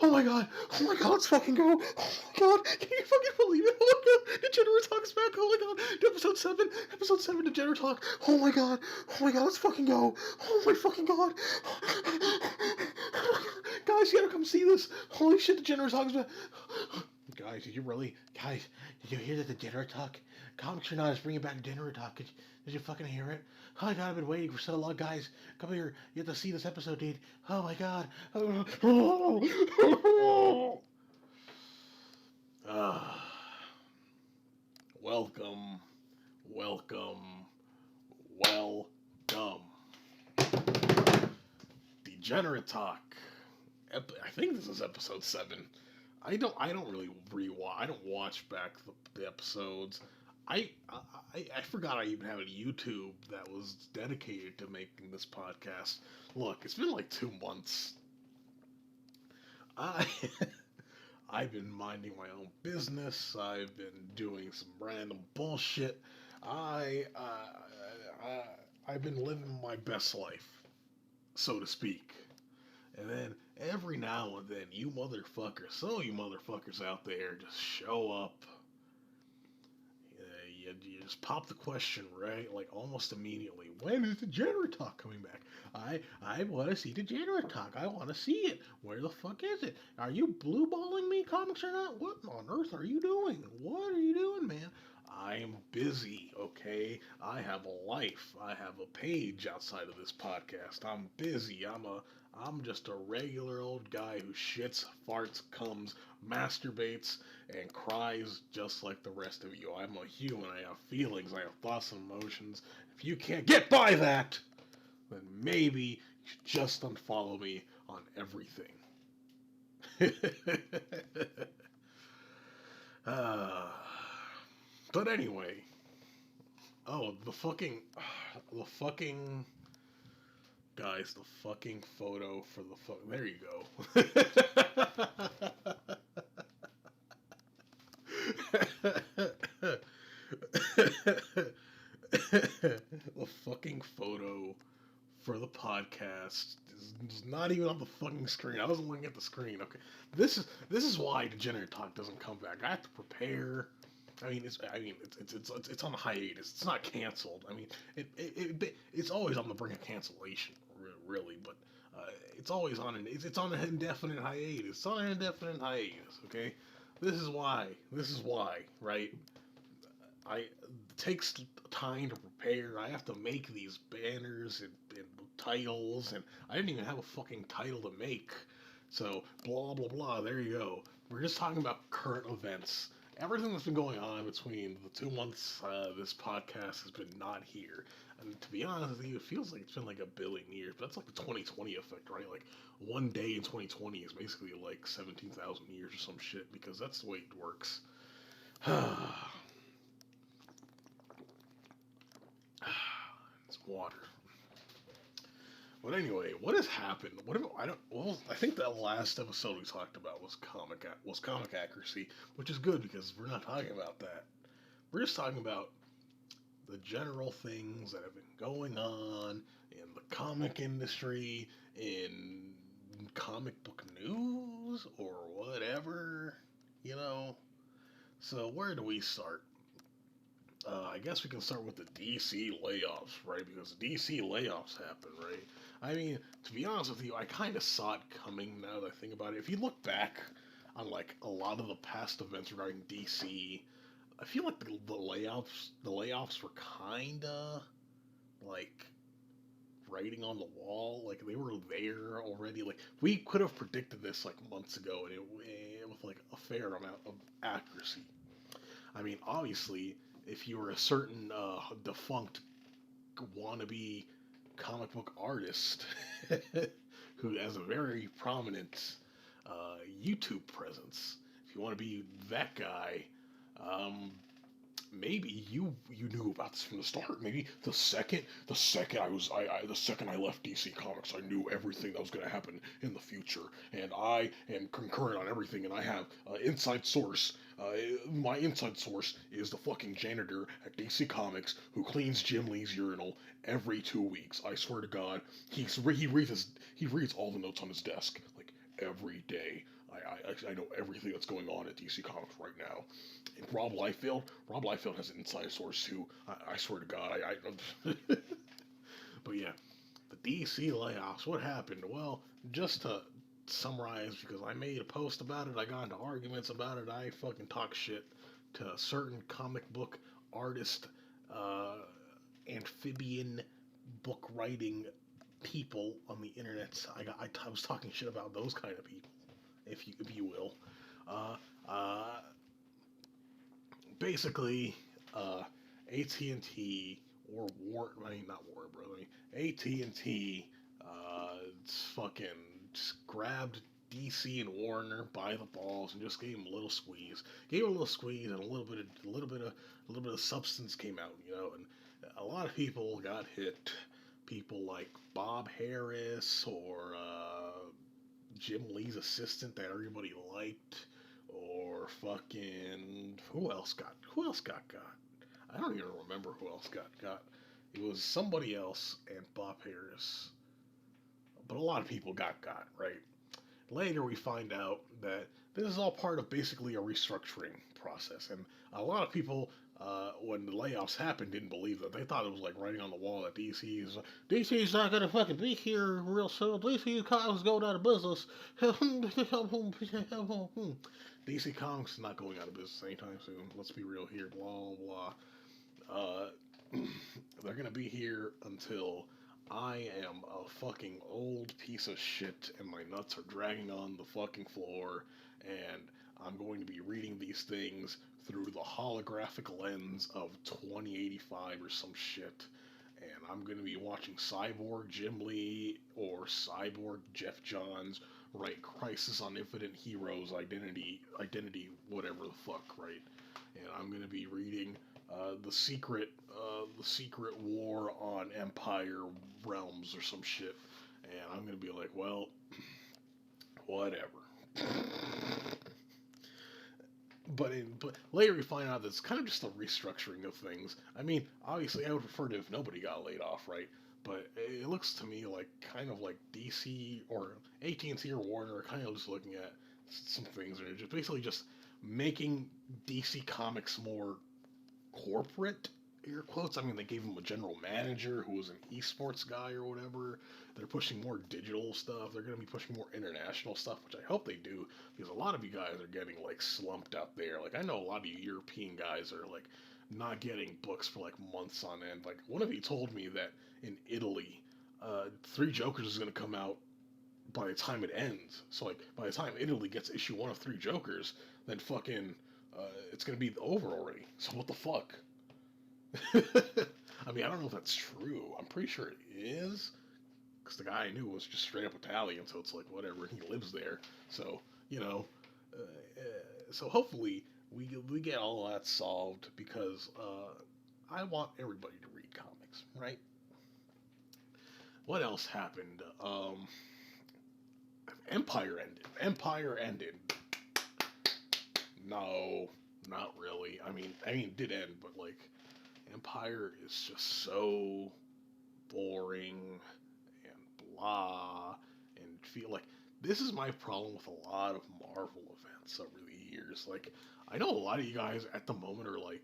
Oh my god! Oh my god! Let's fucking go! Oh my god! Can you fucking believe it? Oh my god! Degenerate Talk's back! Oh my god! Episode 7! Episode 7 Degenerate Talk! Oh my god! Oh my god! Let's fucking go! Oh my fucking god! Guys, you gotta come see this! Holy shit! Degenerate Talk's back! Guys, did you really? Guys, did you hear that Degenerate Talk? Comics are not is bringing back Degenerate Talk. Did you fucking hear it? Oh my god, I've been waiting for so long, guys. Come here. You have to see this episode, dude. Oh my god. Welcome, welcome, welcome. Degenerate Talk. I think this is episode 7. I don't really rewatch. I don't watch back the episodes. I forgot I even have a YouTube that was dedicated to making this podcast. Look, it's been like 2 months. I I've been minding my own business. I've been doing some random bullshit. I, I've been living my best life, so to speak. And then every now and then, you motherfuckers, some of you motherfuckers out there just show up. You just pop the question, right? Like almost immediately. When is Degenerate Talk coming back? I want to see Degenerate Talk. I want to see it. Where the fuck is it? Are you blue balling me, comics or not? What on earth are you doing? What are you doing, man? I'm busy, okay? I have a life. I have a page outside of this podcast. I'm busy. I'm just a regular old guy who shits, farts, comes, masturbates, and cries just like the rest of you. I'm a human. I have feelings. I have thoughts and emotions. If you can't get by that, then maybe you should just unfollow me on everything. uh, but anyway, oh, the fucking guys, the fucking photo for the fuck. There you go. The fucking photo for the podcast is not even on the fucking screen. I wasn't looking at the screen. Okay, this is why Degenerate Talk doesn't come back. I have to prepare. It's on hiatus. It's not canceled. I mean, it's always on the brink of cancellation, really. But it's always on it's on an indefinite hiatus. It's on an indefinite hiatus. Okay, this is why. This is why. Right. It takes time to prepare. I have to make these banners and titles, and I didn't even have a fucking title to make. So blah blah blah. There you go. We're just talking about current events. Everything that's been going on between the 2 months this podcast has been not here. And to be honest with you, it feels like it's been like a billion years. But that's like the 2020 effect, right? Like one day in 2020 is basically like 17,000 years or some shit because that's the way it works. It's water. But anyway, what has happened? What have, I don't. Well, I think that last episode we talked about was comic accuracy, which is good because we're not talking about that. We're just talking about the general things that have been going on in the comic industry, in comic book news, or whatever. You know. So where do we start? I guess we can start with the DC layoffs, right? Because DC layoffs happen, right? I mean, to be honest with you, I kind of saw it coming now that I think about it. If you look back on like a lot of the past events regarding DC, I feel like the layoffs were kind of like writing on the wall. Like they were there already. Like we could have predicted this like months ago, and with like a fair amount of accuracy. I mean, obviously, if you were a certain defunct wannabe comic book artist who has a very prominent YouTube presence, if you want to be that guy, um, maybe you knew about this from the start. Maybe the second I left DC Comics, I knew everything that was going to happen in the future, and I am concurrent on everything. And I have inside source. My inside source is the fucking janitor at DC Comics who cleans Jim Lee's urinal every 2 weeks. I swear to God, he reads all the notes on his desk like every day. I know everything that's going on at DC Comics right now. And Rob Liefeld has an inside source too. I swear to God, I but yeah, the DC layoffs. What happened? Well, just to summarize, because I made a post about it, I got into arguments about it. I fucking talk shit to certain comic book artist, uh, amphibian book writing people on the internet. I was talking shit about those kind of people, if you will. Uh, uh, Basically, uh, AT&T or I mean not Warner Bros. I mean AT&T, it's fucking just grabbed DC and Warner by the balls and just gave him a little squeeze. Gave him a little squeeze and a little bit of substance came out, and a lot of people got hit. People like Bob Harris or Jim Lee's assistant that everybody liked, or fucking who else got? I don't even remember who else got. It was somebody else and Bob Harris, but a lot of people got right. Later, we find out that this is all part of basically a restructuring process, and a lot of people, when the layoffs happened, didn't believe that. They thought it was like writing on the wall that DC's not gonna fucking be here real soon. DC Comics going out of business. DC Comics is not going out of business anytime soon. Let's be real here. Blah blah. Uh, they're gonna be here until I am a fucking old piece of shit and my nuts are dragging on the fucking floor, and I'm going to be reading these things through the holographic lens of 2085 or some shit. And I'm going to be watching Cyborg Jim Lee or Cyborg Jeff Johns write Crisis on Infinite Heroes whatever the fuck, right? And I'm going to be reading the secret war on Empire Realms or some shit, and I'm gonna be like, well, whatever. But later we find out that it's kind of just a restructuring of things. I mean, obviously, I would prefer to if nobody got laid off, right? But it looks to me like kind of like DC or AT&T or Warner are kind of just looking at some things, and they're just basically just making DC Comics more corporate, air quotes. I mean, they gave him a general manager who was an esports guy or whatever. They're pushing more digital stuff. They're going to be pushing more international stuff, which I hope they do, because a lot of you guys are getting like slumped out there. Like, I know a lot of you European guys are like not getting books for like months on end. Like, one of you told me that in Italy, Three Jokers is going to come out by the time it ends. So like by the time Italy gets issue one of Three Jokers, then fucking it's gonna be over already. So what the fuck? I mean, I don't know if that's true. I'm pretty sure it is, because the guy I knew was just straight up Italian. So it's like whatever. He lives there, so you know. So hopefully we get all that solved, because I want everybody to read comics, right? What else happened? Empire ended. No, not really. I mean, it did end, but like, Empire is just so boring and blah, and feel like this is my problem with a lot of Marvel events over the years. Like, I know a lot of you guys at the moment are like,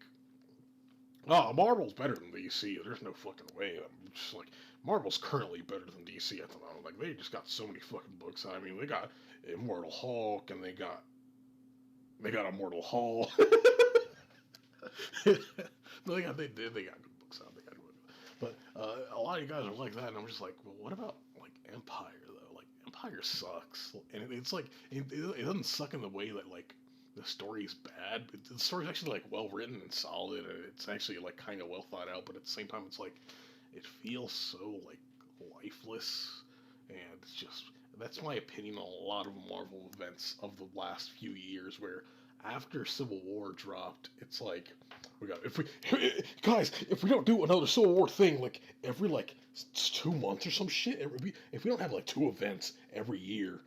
"Oh, Marvel's better than DC." There's no fucking way. I'm just like, Marvel's currently better than DC at the moment. Like, they just got so many fucking books. I mean, they got Immortal Hulk, and they got Immortal Hulk. No, they got good books out. They got good, but a lot of you guys are like that, and I'm just like, well, what about like Empire though? Like, Empire sucks, and it's like it doesn't suck in the way that like the story's bad. The story's actually like well written and solid, and it's actually like kind of well thought out. But at the same time, it's like it feels so like lifeless, and it's just that's my opinion on a lot of Marvel events of the last few years, where after Civil War dropped, it's like we got if we guys if we don't do another Civil War thing like every like 2 months or some shit, if we don't have like two events every year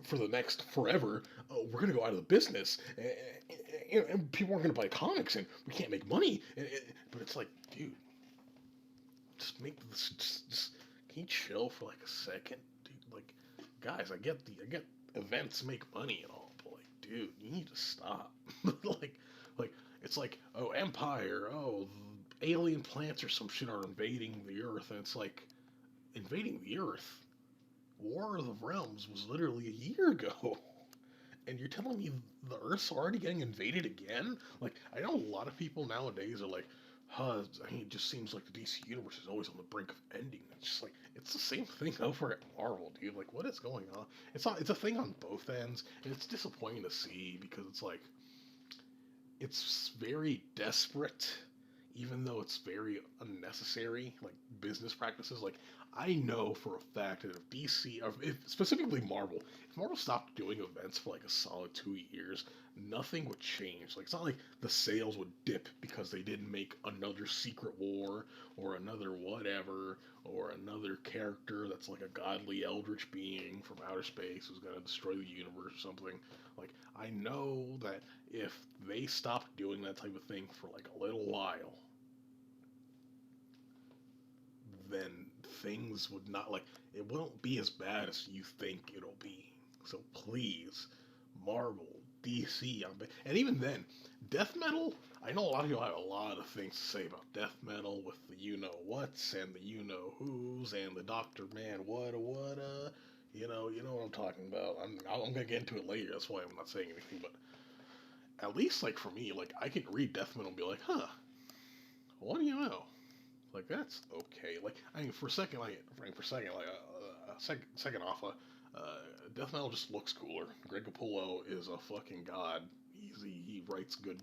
for the next forever, we're gonna go out of the business, and people aren't gonna buy comics, and we can't make money. But it's like, dude, just make this. Just can you chill for like a second, dude? Like, guys, I get events make money and all, but like, dude, you need to stop. like, like it's like, oh, Empire, oh, alien plants or some shit are invading the Earth, and it's like invading the Earth. War of the Realms was literally a year ago. And you're telling me the Earth's already getting invaded again? Like, I know a lot of people nowadays are like, huh, I mean, it just seems like the DC universe is always on the brink of ending. It's just like, it's the same thing over at Marvel, dude. Like, what is going on? It's a thing on both ends, and it's disappointing to see because it's like, it's very desperate, even though it's very unnecessary, like business practices. Like, I know for a fact that if DC, or if, specifically Marvel, if Marvel stopped doing events for like a solid 2 years, nothing would change. Like, it's not like the sales would dip because they didn't make another Secret War or another whatever or another character that's like a godly eldritch being from outer space who's gonna destroy the universe or something. Like, I know that if they stopped doing that type of thing for like a little while, then things would not like it won't be as bad as you think it'll be. So please, Marvel, DC, and even then, death metal. I know a lot of people have a lot of things to say about death metal with the you know whats and the you know who's and the Doctor Man what you know what I'm talking about. I'm gonna get into it later. That's why I'm not saying anything. But at least like for me, like I can read death metal and be like, huh, what do you know? Like that's okay. Like I mean, for a second, second off, death metal just looks cooler. Greg Capullo is a fucking god. He writes good.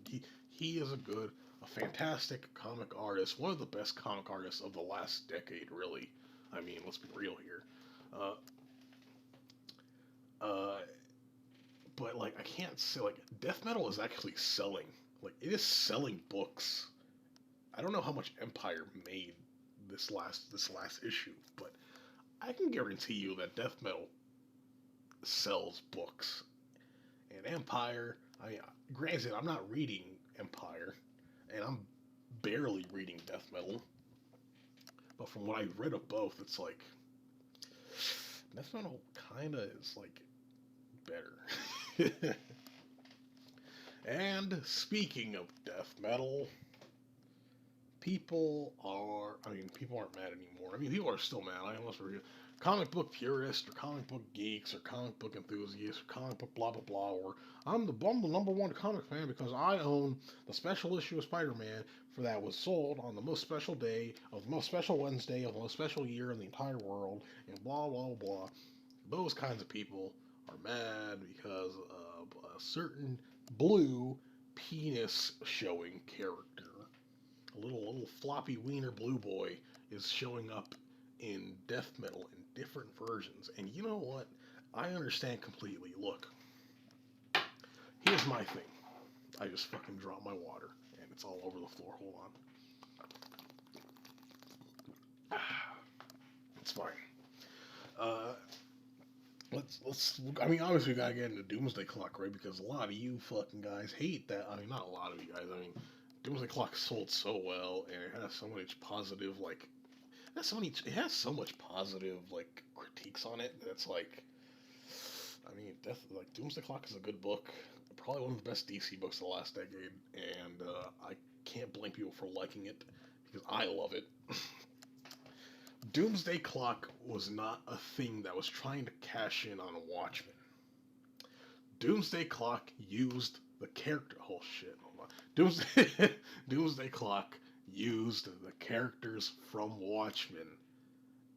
He is a fantastic comic artist. One of the best comic artists of the last decade, really. I mean, let's be real here. Uh, uh, but like, I can't say like death metal is actually selling. Like, it is selling books. I don't know how much Empire made this last issue, but I can guarantee you that death metal sells books. And Empire, I mean, granted, I'm not reading Empire, and I'm barely reading death metal, but from what I've read of both, it's like death metal kind of is like better. And speaking of death metal, people aren't mad anymore. I mean, people are still mad. I unless we're comic book purists or comic book geeks or comic book enthusiasts or comic book blah blah blah, or I'm the number one comic fan because I own the special issue of Spider-Man for that was sold on the most special day of the most special Wednesday of the most special year in the entire world, and blah blah blah. Those kinds of people are mad because of a certain blue penis showing character. A little floppy wiener blue boy is showing up in death metal in different versions. And you know what? I understand completely. Look, here's my thing. I just fucking dropped my water and it's all over the floor. Hold on. It's fine. Uh, let's. I mean, obviously we gotta get into Doomsday Clock, right? Because a lot of you fucking guys hate that. I mean, not a lot of you guys. I mean, Doomsday Clock sold so well, and it has so much positive like. It has so much positive like critiques on it. That's like, I mean, Doomsday Clock is a good book. Probably one of the best DC books of the last decade, and I can't blame people for liking it because I love it. Doomsday Clock was not a thing that was trying to cash in on Watchmen. Doomsday Clock used the character. Oh shit! Hold on. Doomsday Clock used the characters from Watchmen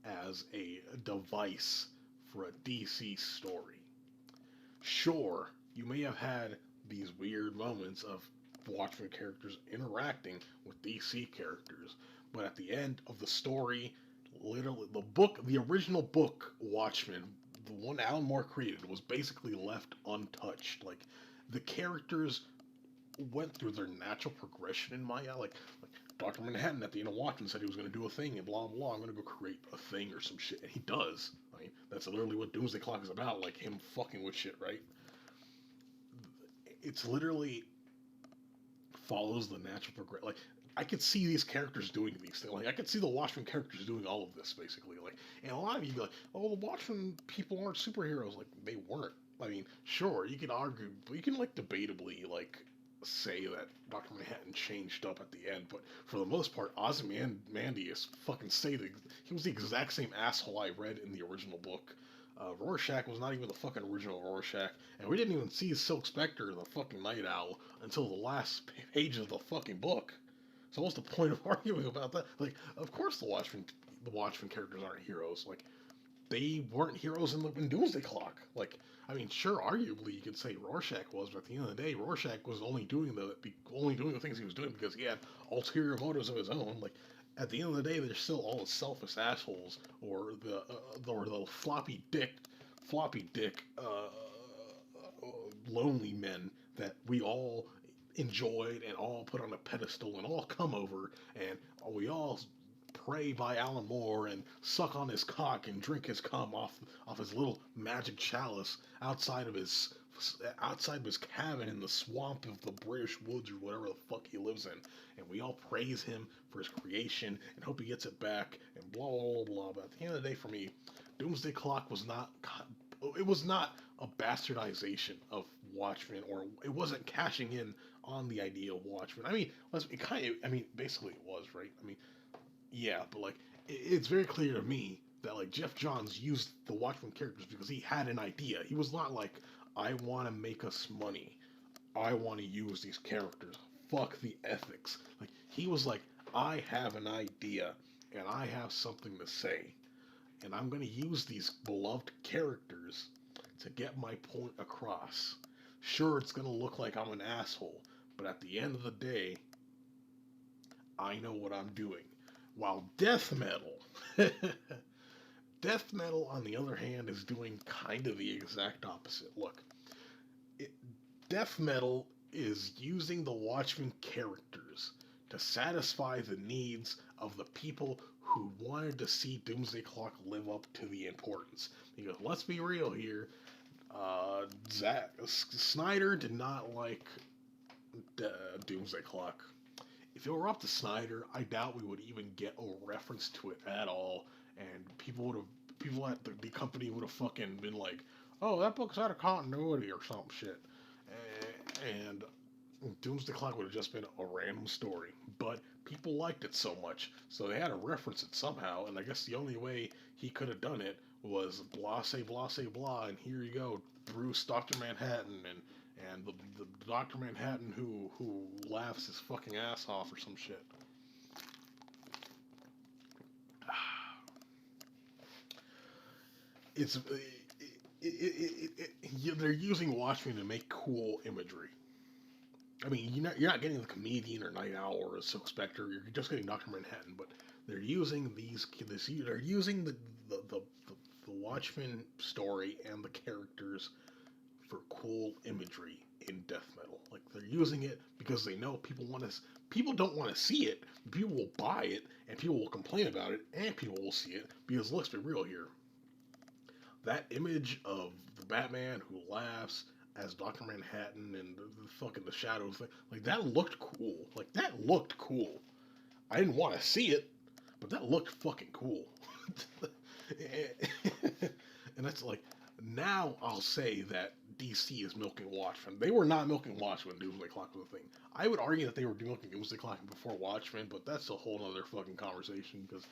as a device for a DC story. Sure, you may have had these weird moments of Watchmen characters interacting with DC characters, but at the end of the story, literally the original book Watchmen, the one Alan Moore created, was basically left untouched. Like the characters went through their natural progression in my eye. Like Dr. Manhattan at the end of Watchmen said he was going to do a thing and blah blah. I'm going to go create a thing or some shit, and he does. I mean, that's literally what Doomsday Clock is about. Like him fucking with shit, right? It's literally follows the natural progression. Like I could see these characters doing these things. Like I could see the Watchmen characters doing all of this basically. Like, and a lot of you be like, "Oh, the Watchmen people aren't superheroes." Like they weren't. I mean, sure, you can argue, you can like debatably like say that Doctor Manhattan changed up at the end, but for the most part, Ozymandias fucking he was the exact same asshole I read in the original book. Rorschach was not even the fucking original Rorschach, and we didn't even see Silk Spectre, the fucking Night Owl, until the last page of the fucking book. So what's the point of arguing about that? Like, of course the Watchmen characters aren't heroes. Like, they weren't heroes in Doomsday Clock. Like, I mean, sure, arguably you could say Rorschach was, but at the end of the day, Rorschach was only doing the things he was doing because he had ulterior motives of his own. Like, at the end of the day, they're still all the selfish assholes or the floppy dick, lonely men that we all enjoyed and all put on a pedestal and all come over and we all pray by Alan Moore and suck on his cock and drink his cum off his little magic chalice outside of his cabin in the swamp of the British woods or whatever the fuck he lives in, and we all praise him for his creation and hope he gets it back and blah blah blah blah. But at the end of the day, for me, Doomsday Clock was not. It was not a bastardization of Watchmen, or it wasn't cashing in on the idea of Watchmen. I mean, it kind of. I mean, basically it was, right? I mean, yeah, but like it's very clear to me that like Jeff Johns used the Watchmen characters because he had an idea. He was not like, I want to make us money. I want to use these characters. Fuck the ethics. Like he was like, I have an idea and I have something to say, and I'm going to use these beloved characters to get my point across. Sure, it's going to look like I'm an asshole, but at the end of the day, I know what I'm doing. While death metal, death metal, on the other hand, is doing kind of the exact opposite. Look, it, death metal is using the Watchmen characters to satisfy the needs of the people who wanted to see Doomsday Clock live up to the importance. Because let's be real here, Zack Snyder did not like Doomsday Clock. If it were up to Snyder, I doubt we would even get a reference to it at all, and people at the company would have fucking been like, "Oh, that book's out of continuity" or some shit, and Doomsday Clock would have just been a random story. But people liked it so much, so they had to reference it somehow, and I guess the only way he could have done it was blah say blah say blah, and here you go, Bruce, Doctor Manhattan, and the Doctor Manhattan who laughs his fucking ass off or some shit. It's they're using Watchmen to make cool imagery. I mean, you're not getting the comedian or Night Owl or a Silk Spectre. You're just getting Doctor Manhattan. But they're using they're using the Watchmen story and the characters for cool imagery in death metal. Like they're using it because they know people don't want to see it. People will buy it and people will complain about it and people will see it because let's be real here. That image of the Batman who laughs as Dr. Manhattan and the fucking the shadows thing, like that looked cool. Like that looked cool. I didn't want to see it, but that looked fucking cool. And that's like, now I'll say that DC is milking Watchmen. They were not milking Watchmen when Doomsday Clock was a thing. I would argue that they were milking Doomsday Clock before Watchmen, but that's a whole other fucking conversation because,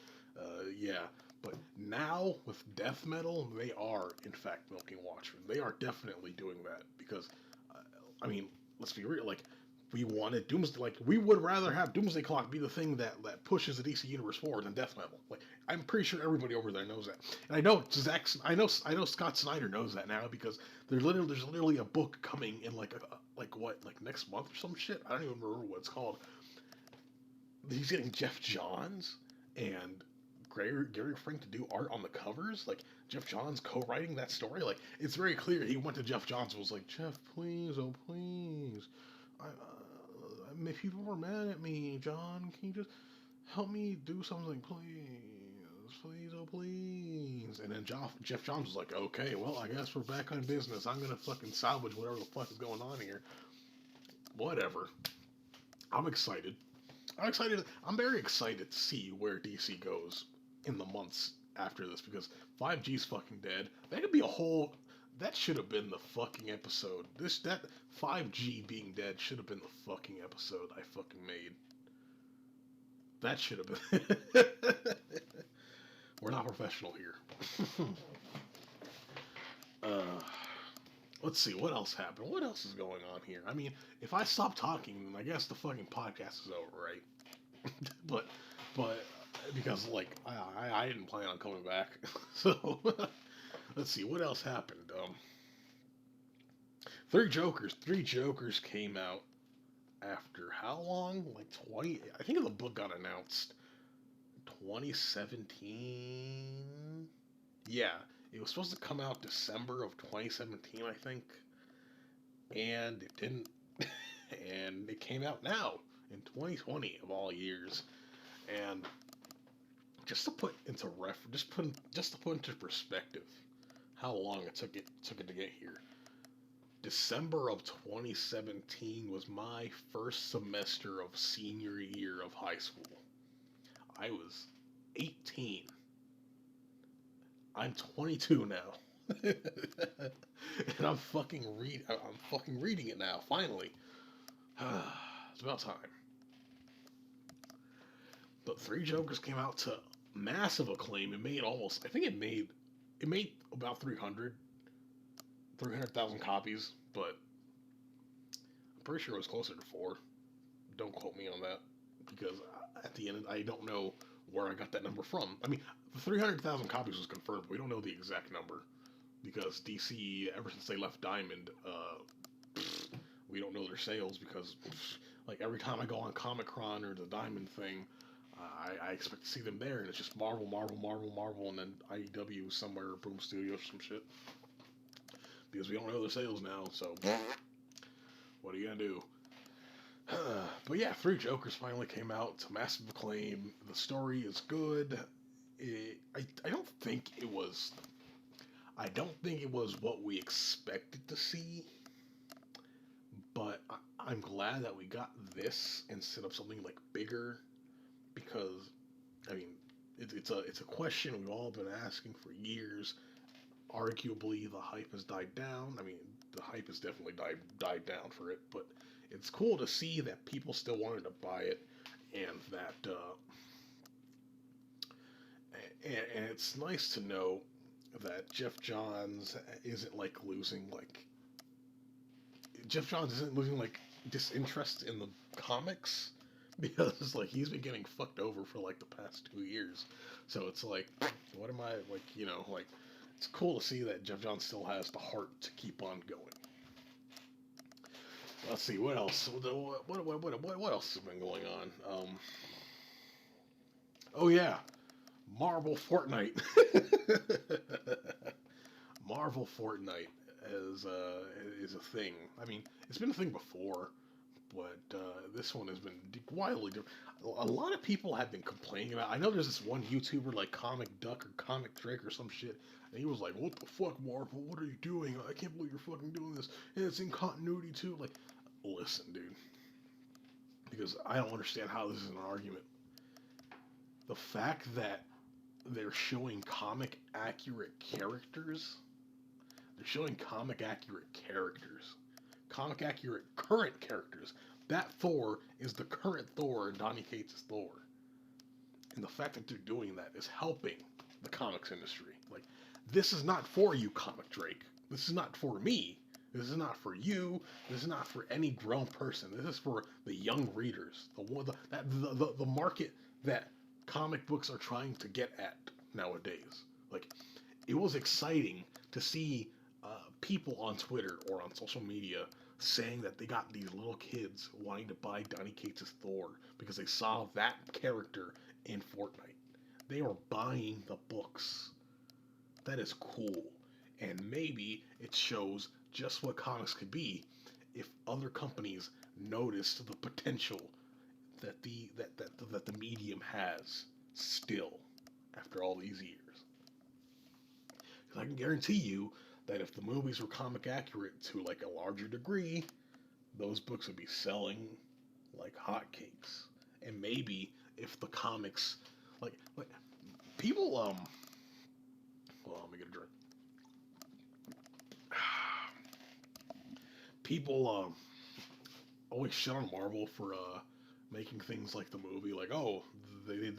yeah. But now with death metal, they are in fact milking Watchmen. They are definitely doing that because, I mean, let's be real. Like, we wanted Doomsday. Like, we would rather have Doomsday Clock be the thing that pushes the DC universe forward than death metal. Like, I'm pretty sure everybody over there knows that. And I know I know Scott Snyder knows that now because there's literally a book coming in like next month or some shit. I don't even remember what it's called. He's getting Jeff Johns and Gary Frank to do art on the covers. Like Jeff Johns co-writing that story. Like it's very clear he went to Jeff Johns and was like, Jeff, please, oh please, if people were mad at me, John, can you just help me do something, please, oh please. And then Jeff Johns was like, okay, well, I guess we're back on business. I'm gonna fucking salvage whatever the fuck is going on here. Whatever. I'm excited. I'm very excited to see where DC goes in the months after this because 5G's fucking dead. That could be a whole. That should have been the fucking episode. That 5G being dead should have been the fucking episode I fucking made. That should have been. We're not professional here. uh, let's see what else happened. What else is going on here? I mean, if I stop talking, then I guess the fucking podcast is over, right? but but because like I didn't plan on coming back, so let's see what else happened. Three Jokers came out after how long? Like 20. I think the book got announced 2017. Yeah, it was supposed to come out December of 2017, I think, and it didn't. And it came out now in 2020 of all years. And just to put into just to put into perspective how long it took it to get here. December of 2017 was my first semester of senior year of high school. I was 18. I'm 22 now. And I'm fucking reading it now, finally. It's about time. But Three Jokers came out to massive acclaim. It made about 300,000 copies, but I'm pretty sure it was closer to 4. Don't quote me on that, because at the end, I don't know where I got that number from. I mean, the 300,000 copies was confirmed, but we don't know the exact number, because DC, ever since they left Diamond, we don't know their sales, because like every time I go on Comic-Con or the Diamond thing, I expect to see them there, and it's just Marvel, and then IDW somewhere, Boom Studios or some shit. Because we don't know their sales now, so what are you gonna do? But yeah, Three Jokers finally came out to massive acclaim. The story is good. I don't think it was. I don't think it was what we expected to see. But I'm glad that we got this instead of something like bigger, because I mean it's a question we've all been asking for years. Arguably, the hype has died down. I mean, the hype has definitely died down for it, but it's cool to see that people still wanted to buy it, and that and it's nice to know that Jeff Johns isn't losing like disinterest in the comics, because like he's been getting fucked over for like the past 2 years. So it's like, what am I like? Like it's cool to see that Jeff Johns still has the heart to keep on going. Let's see what else. What else has been going on? Oh yeah, Marvel Fortnite. Marvel Fortnite is a thing. I mean, it's been a thing before, but this one has been wildly different. A lot of people have been complaining about. I know there's this one YouTuber like Comic Duck or Comic Drake or some shit, and he was like, "What the fuck, Marvel? What are you doing? I can't believe you're fucking doing this, and it's in continuity too." Like, listen, dude, because I don't understand how this is an argument. The fact that they're showing comic accurate characters, they're showing comic accurate characters, comic accurate current characters. That Thor is the current Thor and Donny Cates' Thor. And the fact that they're doing that is helping the comics industry. Like, this is not for you, Comic Drake. This is not for me. This is not for you. This is not for any grown person. This is for the young readers, the market that comic books are trying to get at nowadays. Like, it was exciting to see people on Twitter or on social media saying that they got these little kids wanting to buy Donny Cates' Thor because they saw that character in Fortnite. They are buying the books. That is cool. And maybe it shows just what comics could be if other companies noticed the potential that the medium has still after all these years. Because I can guarantee you that if the movies were comic accurate to like a larger degree, those books would be selling like hotcakes. And maybe if the comics, like people, well, let me get a drink. people always shit on Marvel for making things like the movie. Like, oh, they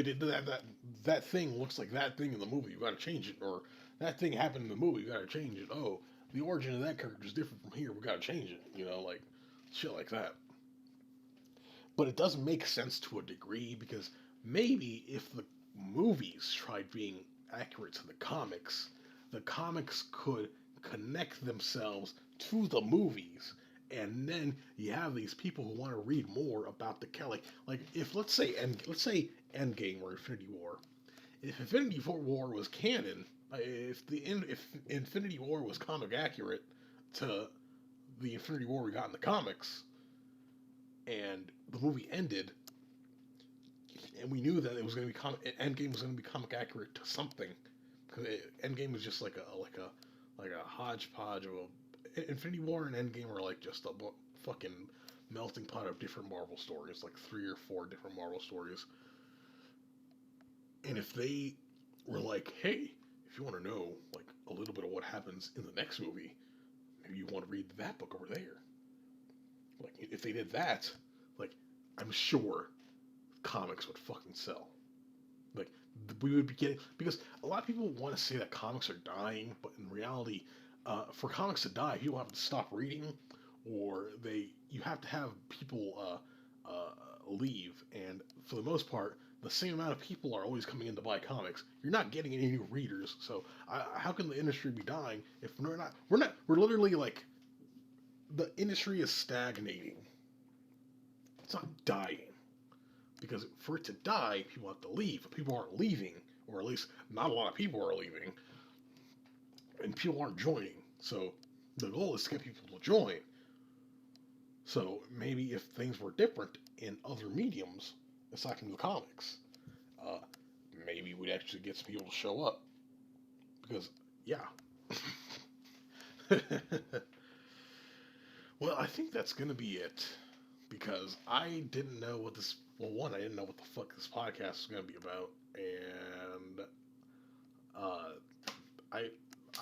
did that thing looks like that thing in the movie. You got to change it, or that thing happened in the movie. You got to change it. Oh, the origin of that character is different from here. We got to change it. Like shit like that. But it doesn't make sense to a degree because maybe if the movies tried being accurate to the comics could connect themselves to the movies. And then you have these people who want to read more about the Kelly. Like if let's say Endgame or Infinity War. If Infinity War was canon, if Infinity War was comic accurate to the Infinity War we got in the comics, and the movie ended, and we knew that it was going to be Endgame was going to be comic accurate to something. Because Endgame was just like a hodgepodge of Infinity War and Endgame are like just a fucking melting pot of different Marvel stories, like 3 or 4 different Marvel stories. And if they were like, hey, if you want to know like a little bit of what happens in the next movie, maybe you want to read that book over there. Like if they did that, like I'm sure comics would fucking sell. Like we would be getting, because a lot of people want to say that comics are dying, but in reality, for comics to die, people have to stop reading, or you have to have people leave, and for the most part, the same amount of people are always coming in to buy comics. You're not getting any new readers, so how can the industry be dying if we're not? We're literally like the industry is stagnating. It's not dying. Because for it to die, people have to leave. People aren't leaving, or at least not a lot of people are leaving, and people aren't joining. So the goal is to get people to join. So maybe if things were different in other mediums, aside from the comics, uh, maybe we'd actually get some people to show up. Because, yeah. Well, I think that's going to be it. Because I didn't know what this. Well, one, I didn't know what the fuck this podcast was going to be about. And uh, I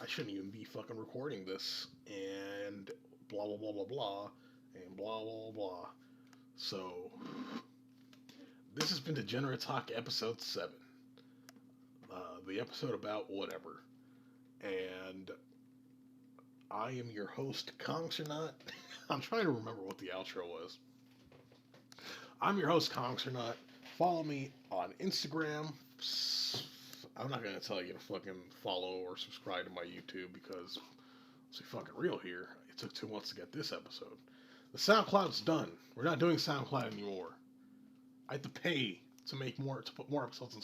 I shouldn't even be fucking recording this. And blah, blah, blah, blah, blah. And blah, blah, blah. So, this has been Degenerate Talk episode 7. The episode about whatever. And I am your host, Conks or Not. I'm trying to remember what the outro was. I'm your host, Conks or Not. Follow me on Instagram. I'm not going to tell you to fucking follow or subscribe to my YouTube because, let's be fucking real here, it took 2 months to get this episode. The SoundCloud's done. We're not doing SoundCloud anymore. I have to pay to put more episodes in.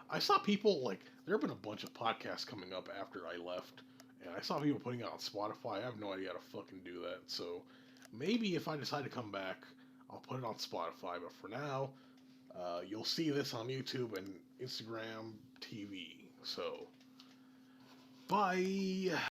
I saw people, like, there have been a bunch of podcasts coming up after I left, and I saw people putting it on Spotify. I have no idea how to fucking do that, so maybe if I decide to come back, I'll put it on Spotify, but for now, you'll see this on YouTube and Instagram TV, so bye!